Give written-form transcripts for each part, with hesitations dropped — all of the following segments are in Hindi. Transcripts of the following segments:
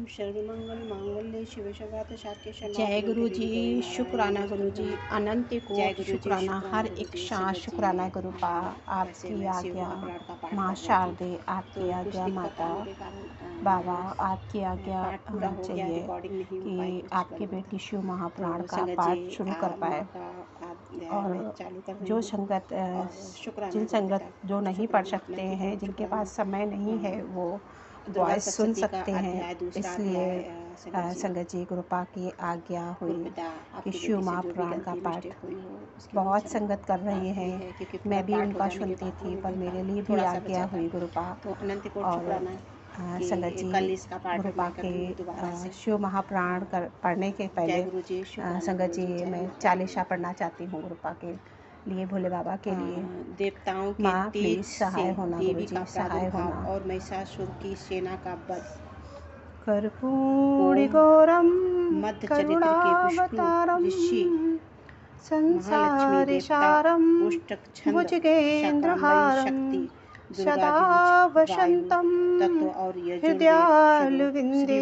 सर्वमंगल मांगल्ये शिवे सर्वार्थ साधिके जय गुरु जी, शुक्राना गुरु जी, अनंत को शुक्राना, हर एक शाह शुक्राना गुरु पा। आपकी आज्ञा माँ शारदे, आपकी आज्ञा माता बाबा, आपकी आज्ञा चाहिए कि आपके बेटी शिव महापुराण का पाठ शुरू कर पाए। और जो संगत जिन संगत जो नहीं पढ़ सकते हैं, जिनके पास समय नहीं है, वो वॉइस सुन सकते हैं। इसलिए संगत जी गुरुपा की आज्ञा हुई कि शिव महापुराण का पाठ बहुत संगत कर रहे हैं। मैं भी उनका सुनती थी, पर मेरे लिए भी आज्ञा हुई गुरुपा। और संगत जी गुरुपा के शिव महापुराण पढ़ने के पहले संगत जी मैं चालीसा पढ़ना चाहती हूँ गुरुपा के लिए, भोले बाबा के लिए। देवताओं के माँ प्लीज सहाय होना गुरु जी, सहाय होना। और महिषासुर की सेना का वध। कर्पूरी गौरम मध्य चरित्र के विष्णु ऋषि संसारी सारम भुजगेंद्रहारम सदा वसंतम हृदयालुविंदे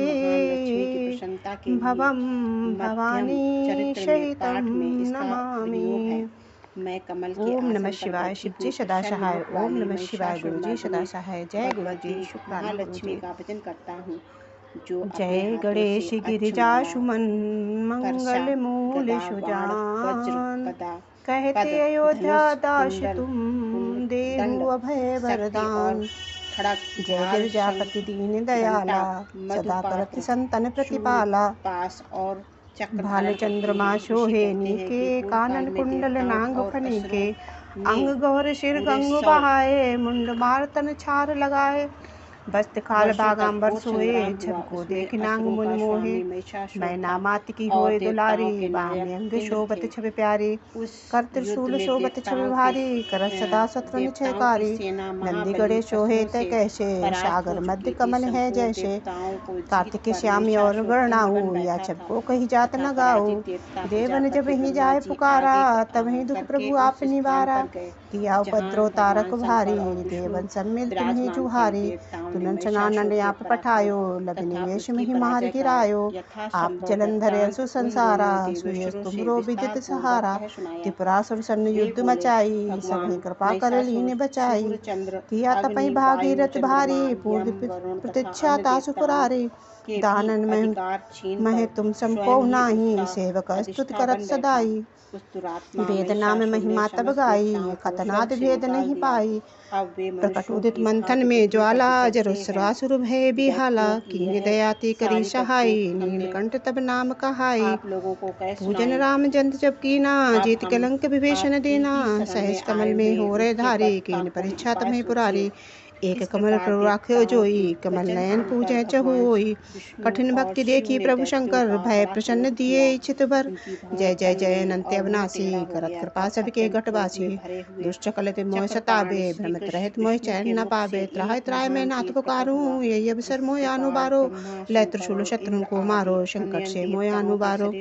भवम भवानी सहितम नमामि। मैं कमल के ओम नमः शिवाय। शिव जी सदा सहाय। ओम नमः शिवाय। गुरु जी सदा सहाय। जय गुरु जी, शुक्राना गुरु जी। का भजन करता हूँ जो जय गणेश गिरिजा सुमन मंगल मूल सुजान, कहते अयोध्या दास तुम देहु अभय वरदान। जय गिरिजापति दीन दयाला, सदा करत संतन प्रतिपाला। पास और भाल चंद्रमा शोहे नीके, कानन कुंडल नांग फनीके। अंग गौर सिर गंग बहाए, मुंड मार तन छार लगाए। बस्त खाल बागांबर सोए, झबको देख नांग मुन मोहे। मैं नामात की होए दुलारी, बामे अंग शोभत छब प्यारी। कर त्रिशूल शोभत छब भारी, करत सदा शत्रु छयकारी। नंदी गड़े शोहे तय कैसे, सागर मध्य कमल है जैसे। कार्तिक श्यामी और गणनाऊ, या छबको कही जात न गाऊ। देवन जब ही जाए पुकारा, तब ही दुख प्रभु आप निवारा। किया उपद्रव तारक भारी, देवन सब मिल तुम ही जुहारी। तुलन सनानन आप पठायो, लग निवेश में ही मार गिरायो। आप जलंधर असु संसारा, सुय तुमरो विदित सहारा। त्रिपुरासुर सन युद्ध मचाई, सभी कृपा कर लीन बचाई। किया तपई भागीरथ भारी, पूर्व प्रतीक्षा तासु पुरारी। दानन में महे तुम संको नाही, सेवक स्तुत करत सदाई। वेदना में महिमा तब गाई, खतनाद भेद नहीं पाई। प्रकट उदित मंथन में ज्वाला, जरुसरासुर भय बिहाला। कीन दयाति करी सहाई, नीलकंठ तब नाम कहाई। पूजन राम जंत जब कीना, जीत कलंक विभीषण देना। सहज कमल में हो रे धारी, कीन परीक्षा तमें पुरारी। एक कमल प्रभु राख्यो जोई, कमल नयन पूजै चहुई। कठिन भक्ति देखी प्रभु शंकर, भय प्रसन्न दिए इच्छित वर। जय जय जय अनंत अविनाशी, करत कृपा सबके घटवासी। दुष्ट कलत मोह सताबे, भ्रमित रहत मोह चैन न पावे। त्राहि त्राहि मैं नाथ पुकारूं, यही अवसर मोह अनुबारो। लय त्रिशूल शत्रुन को मारो, संकट से मोह अनुबारो।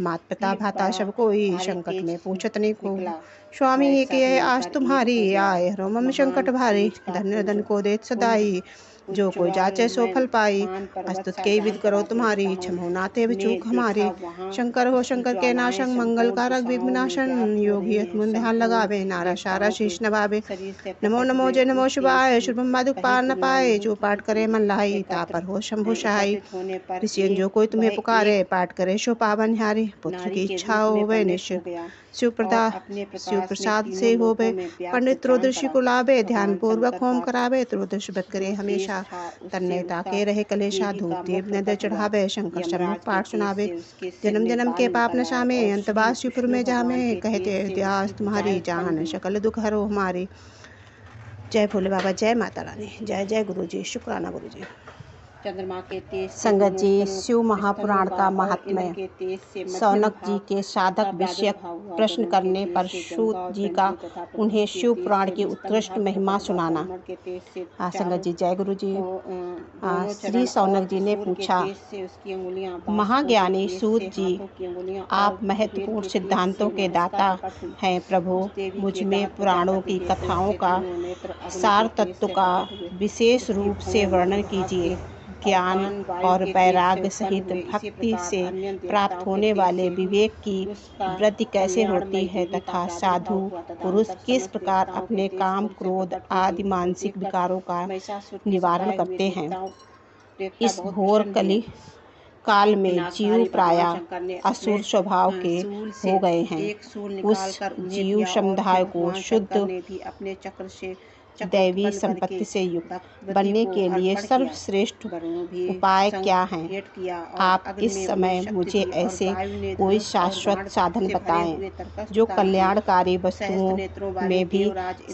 मात पिता भाता सब कोई, संकट में पूछत नहीं को। स्वामी एक ये आस तुम्हारी, आए हरो मम संकट भारी। धन्य धन को देत सदाई, जो कोई जाचे सो फल पाई। अस्तुत के विद करो तुम्हारी, क्षमो नाते चूक हमारी। शंकर हो शंकर के नाशं, मंगल कारक विघ्नाशन। योगी मुन ध्यान लगावे, नारा सारा शीश नवावे। नमो नमो जय नमो शिवाय, शुभम बादुक पार न पाए। जो पाठ करे मन लाई, तापर हो शंभु सहाय। ऋषियन जो कोई तुम्हें पुकारे, पाठ करे शो पावन हारे। पुत्र की इच्छा हो वै निश्चय, शिव प्रसाद से होवे। पंडित त्रोदशी को लावे, ध्यान पूर्वक होम करावे। त्रोदश व्रत करे हमेशा, तन्यता के रहे कलेशा। धूप दीप नैवेद्य चढ़ावे, शंकर सम्मुख पाठ सुनावे। जन्म जन्म के पाप नशामे, अंतवास शिवपुर में जामे। कहते अयोध्यास तुम्हारी, जान सकल दुख हरो हमारी। जय भोले बाबा, जय माता रानी। जय जय गुरु जी, शुक्राना गुरु जी। चंद्रमा के तेज से संगत जी, शिव महापुराण का महात्म्य। सौनक जी के साधक विषयक प्रश्न करने पर सूत जी का उन्हें शिव पुराण की उत्कृष्ट महिमा सुनाना। संगत जी, जय गुरु जी। श्री सौनक जी ने पूछा, महाज्ञानी सूत जी, आप महत्वपूर्ण सिद्धांतों के दाता हैं प्रभु। मुझ में पुराणों की कथाओं का सार तत्व का विशेष रूप से वर्णन कीजिए। ज्ञान और वैराग्य सहित भक्ति से प्राप्त होने वाले विवेक की वृद्धि कैसे होती है तथा साधु पुरुष किस प्रकार अपने काम, क्रोध आदि मानसिक विकारों का निवारण करते हैं। इस घोर कली काल में जीव प्रायः असुर स्वभाव के हो गए हैं। उस जीव समुदाय को शुद्ध दैवी संपत्ति से युक्त बनने के लिए सर्वश्रेष्ठ उपाय क्या हैं? आप इस समय मुझे ऐसे कोई शाश्वत साधन बताएं जो कल्याणकारी वस्तुओं में भी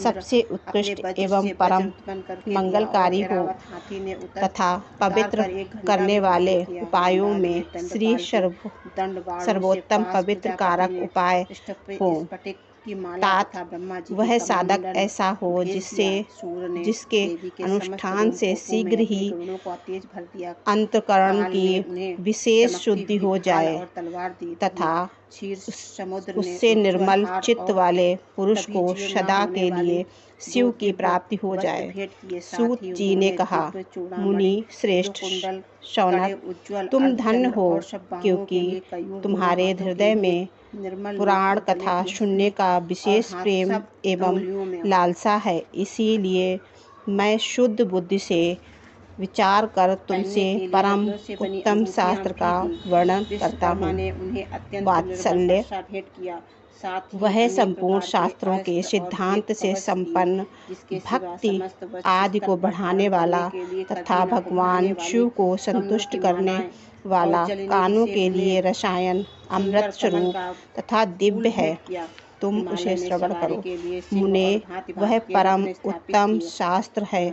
सबसे उत्कृष्ट एवं परम मंगलकारी हो तथा पवित्र करने वाले उपायों में श्री सर्वोत्तम पवित्र कारक उपाय हो। तात वह साधक ऐसा हो जिसके अनुष्ठान से शीघ्र ही अंतःकरण की विशेष शुद्धि हो जाए तथा उससे निर्मल चित्त वाले पुरुष को सदा के लिए शिव की प्राप्ति हो जाए। सूत जी ने कहा, मुनि श्रेष्ठ शौनक, तुम धन्य हो क्योंकि तुम्हारे हृदय में पुराण कथा सुनने का विशेष प्रेम एवं लालसा है। इसीलिए मैं शुद्ध बुद्धि से विचार कर तुमसे परम उत्तम शास्त्र का वर्णन करता हूँ। वात्सल्य वह संपूर्ण शास्त्रों के सिद्धांत से संपन्न, भक्ति आदि को बढ़ाने वाला तथा भगवान शिव को संतुष्ट करने वाला, कानों के लिए रसायन अमृत स्वरूप तथा दिव्य है। तुम उसे श्रवण करो। मुने वह परम उत्तम शास्त्र है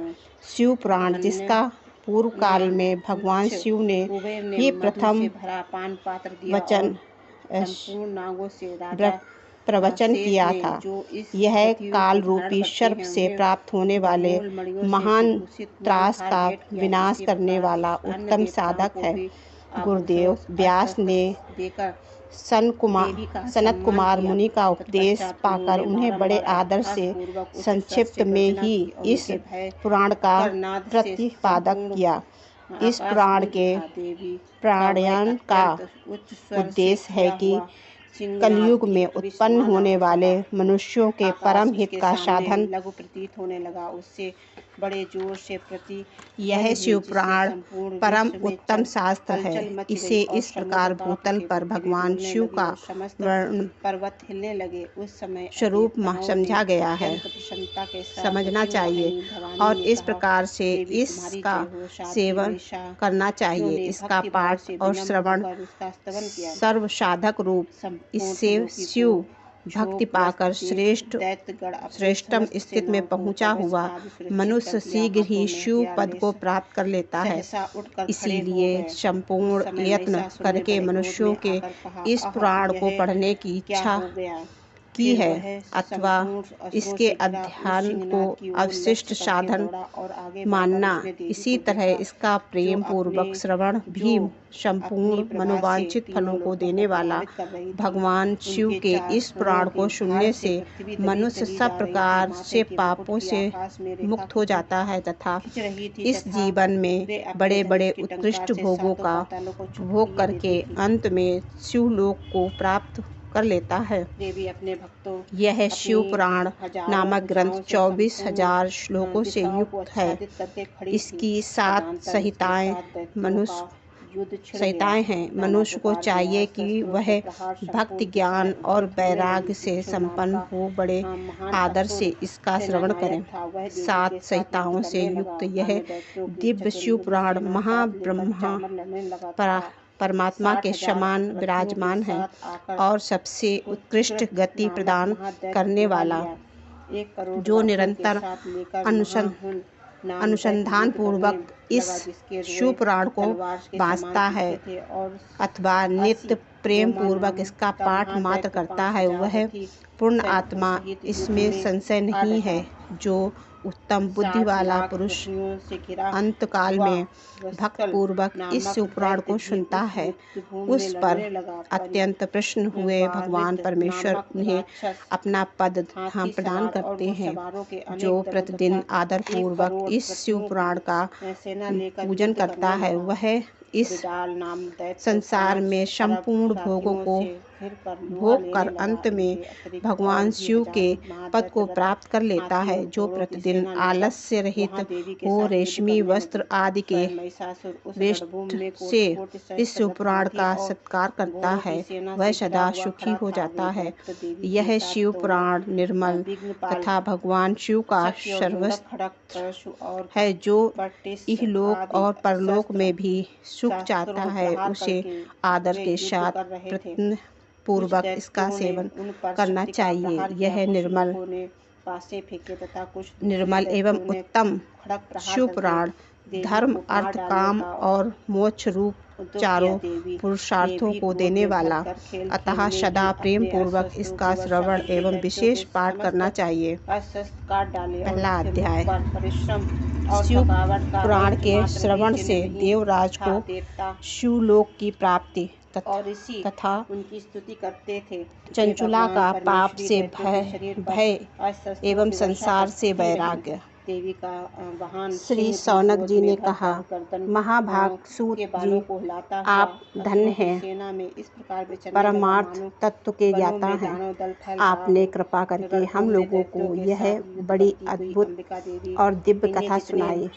शिव पुराण, जिसका पूर्व काल में भगवान शिव ने ही प्रथम प्रवचन किया था। यह काल रूपी सर्प से प्राप्त होने वाले महान त्रास का विनाश करने वाला उत्तम साधक है। गुरुदेव व्यास ने सनत कुमार मुनि का उपदेश पाकर उन्हें बड़े आदर से संक्षिप्त में ही इस पुराण का प्रतिपादन किया। इस पुराण के प्राणायाम का उद्देश्य है कि कलयुग में उत्पन्न होने वाले मनुष्यों के परम हित का साधन लघु प्रतीत होने लगा, उससे बड़े जोर से प्रति यह शिव पुराण परम उत्तम शास्त्र है। इसे इस प्रकार भूतल पर भगवान शिव का पर्वत हिलने लगे उस समय स्वरूप समझा गया है। समझना चाहिए और इस प्रकार से इसका सेवन करना चाहिए। इसका पाठ और श्रवण सर्व साधक रूप, इससे शिव भक्ति पाकर श्रेष्ठतम स्थिति में पहुंचा हुआ मनुष्य शीघ्र ही शिव पद को प्राप्त कर लेता है। इसीलिए संपूर्ण यत्न करके मनुष्यों के इस पुराण को पढ़ने की इच्छा की है अथवा इसके अध्ययन को अवशिष्ट साधन मानना। इसी तरह इसका प्रेम पूर्वक श्रवण भी संपूर्ण मनोवांछित फलों को देने वाला। भगवान शिव के इस पुराण को सुनने से मनुष्य सब प्रकार से पापों से मुक्त हो जाता है तथा इस जीवन में बड़े बड़े उत्कृष्ट भोगों का उपभोग करके अंत में शिवलोक को प्राप्त कर लेता है। यह शिव पुराण नामक ग्रंथ 24,000 श्लोकों से युक्त है। इसकी 7 संहिताएं हैं। मनुष्य को चाहिए कि वह भक्ति, ज्ञान और वैराग्य से संपन्न हो बड़े आदर से इसका श्रवण करें। 7 संहिताओं से युक्त यह दिव्य शिव पुराण महाब्रह्मा परमात्मा के समान विराजमान है और सबसे उत्कृष्ट गति प्रदान करने वाला, जो निरंतर अनुसंधान पूर्वक इस शिव पुराण को वाचता है अथवा नित्य प्रेम पूर्वक इसका पाठ मात्र करता है, वह पूर्ण आत्मा, इसमें संशय नहीं है। जो उत्तम बुद्धि वाला पुरुष अंतकाल में भक्तपूर्वक इस शिवपुराण को सुनता है, उस पर अत्यंत प्रसन्न हुए भगवान परमेश्वर उन्हें अपना पद धाम प्रदान करते हैं। जो प्रतिदिन आदर पूर्वक इस शिवपुराण का पूजन करता है, वह इस संसार में संपूर्ण भोगों को भोग कर अंत में भगवान शिव के पद को प्राप्त कर लेता है। जो प्रतिदिन आलस्य रहित हो रेशमी वस्त्र आदि के वेस्ट से इस शिवपुराण का सत्कार करता है, वह सदा सुखी हो जाता है। यह शिव पुराण निर्मल तथा भगवान शिव का सर्वस्व है। जो इहलोक और परलोक में भी सुख चाहता है, उसे आदर के साथ प्रयत्न पूर्वक इसका सेवन करना चाहिए। यह निर्मल एवं उत्तम शिव पुराण धर्म, अर्थ, काम और मोक्ष रूप चारों पुरुषार्थों को देने वाला, अतः सदा प्रेम पूर्वक इसका श्रवण एवं विशेष पाठ करना चाहिए। पहला अध्याय। शिव पुराण के श्रवण से देवराज को शिवलोक की प्राप्ति तथा उनकी स्तुति करते थे। चंचुला का पाप से भय एवं संसार से वैराग्य। देवी का वाहन श्री सौनक जी ने कहा, महाभाग सूत जी, आप धन्य हैं, परमार्थ तत्व के ज्ञाता हैं। आपने कृपा करके हम लोगों को यह बड़ी अद्भुत और दिव्य कथा सुनाई।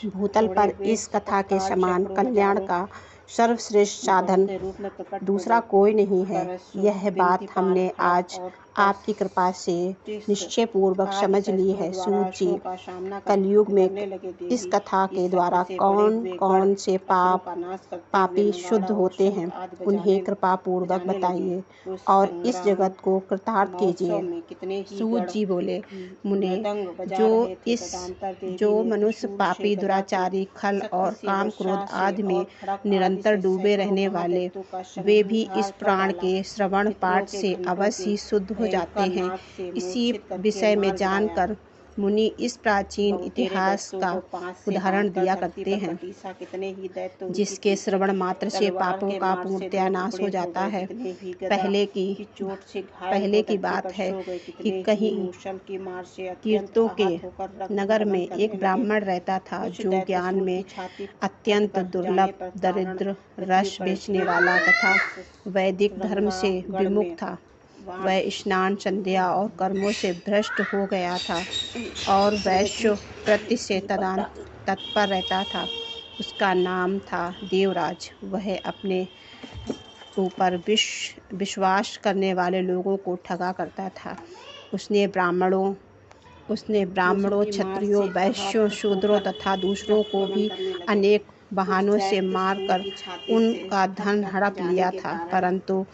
भूतल पर इस कथा के समान कल्याण का सर्वश्रेष्ठ साधन दूसरा कोई नहीं है। यह बात हमने आज आपकी कृपा से निश्चय पूर्वक समझ ली है। सूत जी, कलयुग में इस कथा के द्वारा कौन कौन से पापी शुद्ध होते हैं, उन्हें कृपा पूर्वक बताइए और इस जगत को कृतार्थ कीजिए। सूत जी बोले, मुने, जो मनुष्य पापी, दुराचारी, खल और काम क्रोध आदि में निरंतर डूबे रहने वाले, वे भी इस पुराण के श्रवण पाठ से अवश्य शुद्ध हो जाते हैं। इसी विषय में जानकर मुनि इस प्राचीन इतिहास का उदाहरण दिया करते हैं, जिसके श्रवण मात्र से पापों का पूर्णतया नाश हो जाता है। पहले की बात है कि कहीं कीर्तों के नगर में एक ब्राह्मण रहता था, जो ज्ञान में अत्यंत दुर्लभ, दरिद्र, रस बेचने वाला तथा वैदिक धर्म से विमुख था। वह स्नान, संध्या और कर्मों से भ्रष्ट हो गया था और वैश्य प्रति से तत्पर रहता था। उसका नाम था देवराज। वह अपने ऊपर विश्वास करने वाले लोगों को ठगा करता था। उसने ब्राह्मणों, क्षत्रियों, वैश्यों, शूद्रों तथा दूसरों को भी अनेक बहानों से मारकर उनका धन हड़प लिया था, परंतु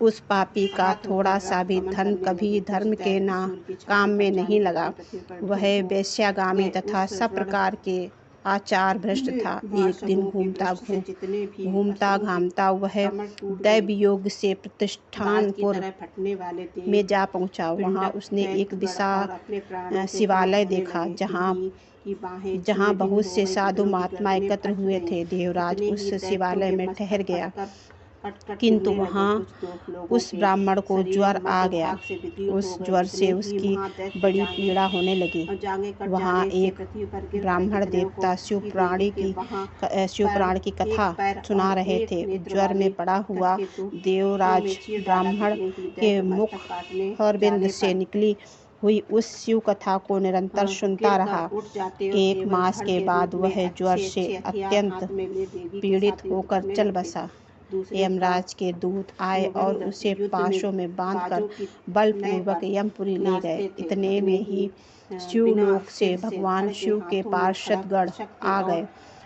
उस पापी का थोड़ा सा भी धन कभी धर्म के काम में नहीं लगा। वह वेश्यागामी तथा सब प्रकार के आचार भ्रष्ट था। एक दिन घूमता घामता वह दैवयोग से प्रतिष्ठानपुर में जा पहुंचा। वहां उसने एक विशाल शिवालय देखा, जहां बहुत से साधु महात्मा एकत्र हुए थे। देवराज उस शिवालय में ठहर गया, किंतु वहाँ उस ब्राह्मण को ज्वर आ गया। उस ज्वर से उसकी बड़ी पीड़ा होने लगी। वहाँ एक ब्राह्मण देवता शिवपुराण की कथा सुना रहे थे। ज्वर में पड़ा हुआ देवराज ब्राह्मण के मुख अरविंद से निकली हुई उस शिव कथा को निरंतर सुनता रहा। 1 मास के बाद वह ज्वर से अत्यंत पीड़ित होकर चल बसा। यमराज के दूत आए और उसे पाशों में बांधकर बलपूर्वक यमपुरी ले गए। इतने में ही शिवलोक से भगवान शिव के पार्षदगण आ गए।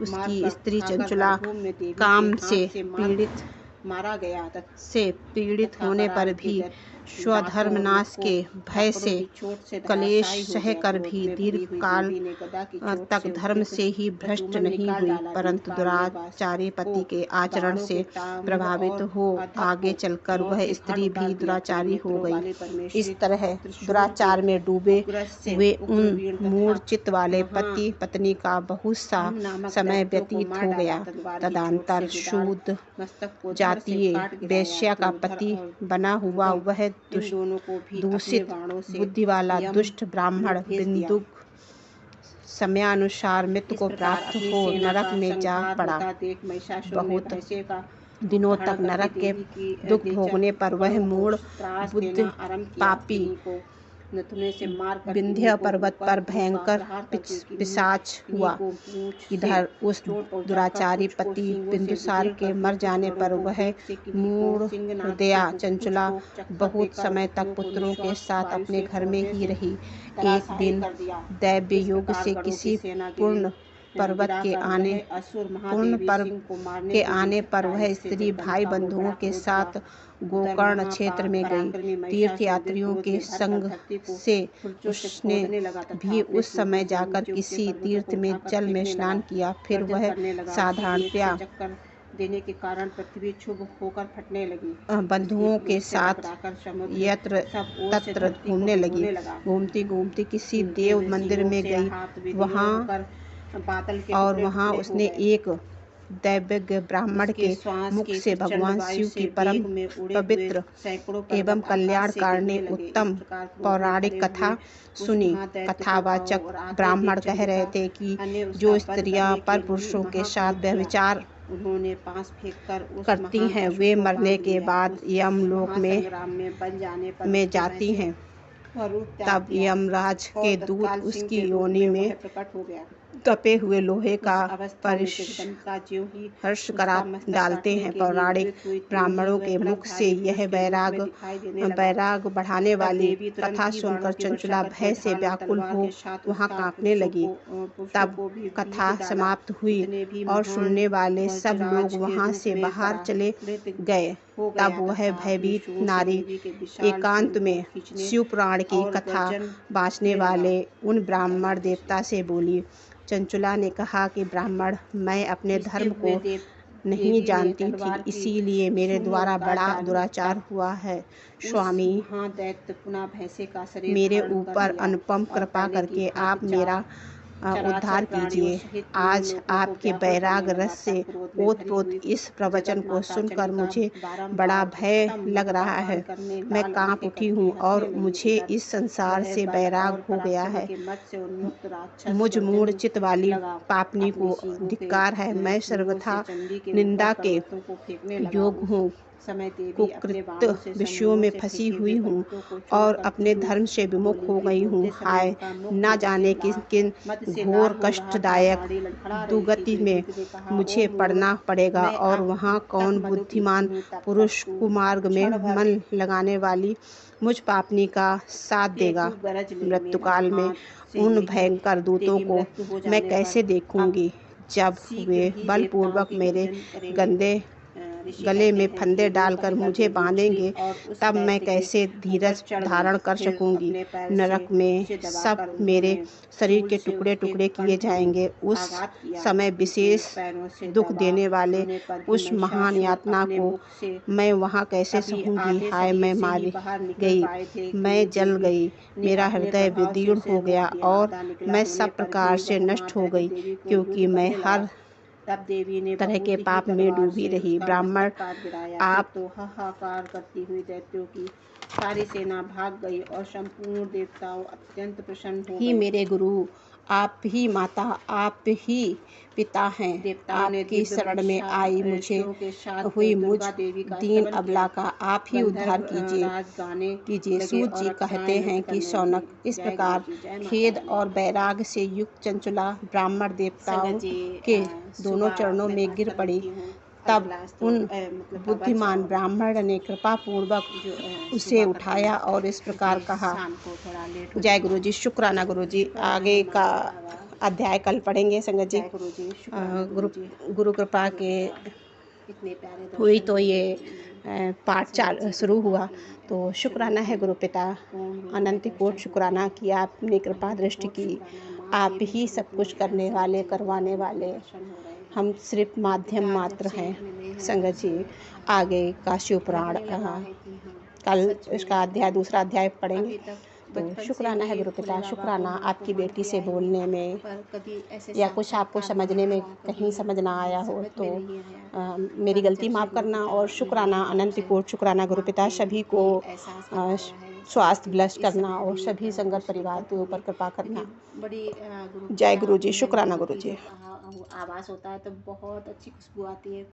उसकी स्त्री चंचुला काम से पीड़ित मारा गया से पीड़ित होने पर भी स्वधर्म नाश के भय से कलेश सह कर भी दीर्घ काल तक धर्म से ही भ्रष्ट नहीं हुई, परंतु दुराचारी पति के आचरण से प्रभावित हो आगे चलकर वह स्त्री भी दुराचारी हो गई। इस तरह दुराचार में डूबे हुए उन मूर्छित वाले पति पत्नी का बहुत सा समय व्यतीत हो गया। तदंतर शूद्र जातीय वेश्या का पति बना हुआ वह दूषित बुद्धि वाला दुष्ट ब्राह्मण बिंदु समयानुसार मृत्यु को प्राप्त हो नरक में जा पड़ा। बहुत दिनों तक नरक के दुख भोगने पर वह मूढ़ बुद्ध पापी विंध्य पर्वत पर भयंकर पिशाच हुआ। इधर उस दुराचारी पति बिंदुसार के मर जाने पर वह मूढ़ हृदया चंचला बहुत समय तक पुत्रों के साथ अपने घर में ही रही। एक दिन दैव्य योग से किसी पूर्ण पर्वत के आने पर वह स्त्री भाई बंधुओं के साथ गोकर्ण क्षेत्र में गई। तीर्थ यात्रियों के संग से उसने भी उस समय जाकर किसी तीर्थ में जल में स्नान किया। फिर वह साधारणतया देने के कारण पृथ्वी क्षुब्ध होकर फटने लगी। बंधुओं के साथ यत्र तत्र घूमने लगी। घूमती घूमती किसी देव मंदिर में गई। वहाँ उसने एक दैवज्ञ ब्राह्मण के मुख से भगवान शिव की परम पवित्र एवं कल्याणकारिणी उत्तम पौराणिक कथा सुनी। कथावाचक ब्राह्मण कह रहे थे कि जो स्त्रियां पर पुरुषों के साथ व्यभिचार उन्होंने पास फेंककर करती हैं वे मरने के बाद यमलोक में जाती हैं। तब यमराज के दूत उसकी योनि में प्रकट हो गया। तपे हुए लोहे का हर्ष करा डालते हैं। पौराणिक ब्राह्मणों के मुख से यह वैराग बढ़ाने वाली कथा सुनकर चंचला भय से व्याकुल हो वहां कांपने लगी। तब कथा समाप्त हुई और सुनने वाले सब लोग वहां से बाहर चले गए। तब वह भयभीत नारी एकांत में शिव पुराण की कथा बाँचने वाले उन ब्राह्मण देवता से बोली। चंचला ने कहा कि ब्राह्मण, मैं अपने धर्म को नहीं जानती थी, इसीलिए मेरे द्वारा बड़ा दुराचार हुआ है। स्वामी, मेरे ऊपर अनुपम कृपा करके आप मेरा उद्धार कीजिए। आज आपके वैराग रस से ओतप्रोत इस प्रवचन को सुनकर मुझे बड़ा भय लग रहा है। मैं कांप उठी हूँ और मुझे इस संसार से वैराग हो गया है। मुझ मूढ़चित वाली पापनी को धिक्कार है। मैं सर्वथा निंदा के योग हूँ, कुकृत विषयों में फंसी हुई हूँ और अपने धर्म से विमुख हो गई हूँ। हाय, न जाने किन घोर कष्टदायक दुर्गति में मुझे पड़ना पड़ेगा और वहाँ कौन बुद्धिमान पुरुष कुमार्ग में मन लगाने वाली मुझ पापनी का साथ देगा। मृत्युकाल में उन भयंकर दूतों को मैं कैसे देखूंगी जब वे बलपूर्वक मेरे गले में फंदे डालकर मुझे बांधेंगे। तब मैं कैसे धीरज धारण कर सकूंगी। नरक में सब मेरे शरीर के टुकड़े टुकड़े किए जाएंगे। उस समय विशेष दुख देने वाले उस महान यातना को मैं वहाँ कैसे सहूंगी। हाय, मैं मारी गई, मैं जल गई, मेरा हृदय विदीर्ण हो गया और मैं सब प्रकार से नष्ट हो गई, क्योंकि मैं हर तरह के पाप में डूबी रही। ब्राह्मण, आप तो हाहाकार करती हुई दैत्यों की सारी सेना भाग गई और संपूर्ण देवताओं अत्यंत प्रसन्न हो गए। मेरे गुरु, आप ही माता, आप ही पिता हैं। आपकी शरण में आई मुझे हुई मुझ दीन अबला का आप ही उद्धार कीजिए। सूत जी कहते हैं कि शौनक, इस प्रकार खेद और वैराग से युक्त चंचला ब्राह्मण देवताओं के दोनों चरणों में गिर पड़ी। तब उन बुद्धिमान ब्राह्मण ने कृपा पूर्वक उसे उठाया और इस प्रकार कहा। जय गुरु जी, शुक्राना गुरु जी। आगे का अध्याय कल पढ़ेंगे संगत जी। गुरु कृपा के इतने प्यारे दर्शन हुई तो ये पाठ शुरू हुआ। तो शुक्राना है गुरु पिता, अनंत कोट शुक्राना कि आपने कृपा दृष्टि की। आप ही सब कुछ करने वाले, करवाने वाले, हम सिर्फ माध्यम मात्र हैं। संगत जी आगे का शिव पुराण कल इसका अध्याय, दूसरा अध्याय पढ़ेंगे। तो शुक्राना है गुरु पिता, शुक्राना आपकी बेटी से बोलने में या कुछ आपको समझने में कहीं समझ ना आया हो तो मेरी गलती माफ़ करना। और शुक्राना अनंत कोट शुक्राना गुरु पिता सभी को स्वास्थ्य ब्लेस करना और सभी संगत परिवार के ऊपर कृपा करना। बड़ी जय गुरु जी, शुक्राना गुरु जी। आवाज़ होता है तो बहुत अच्छी खुशबू आती है।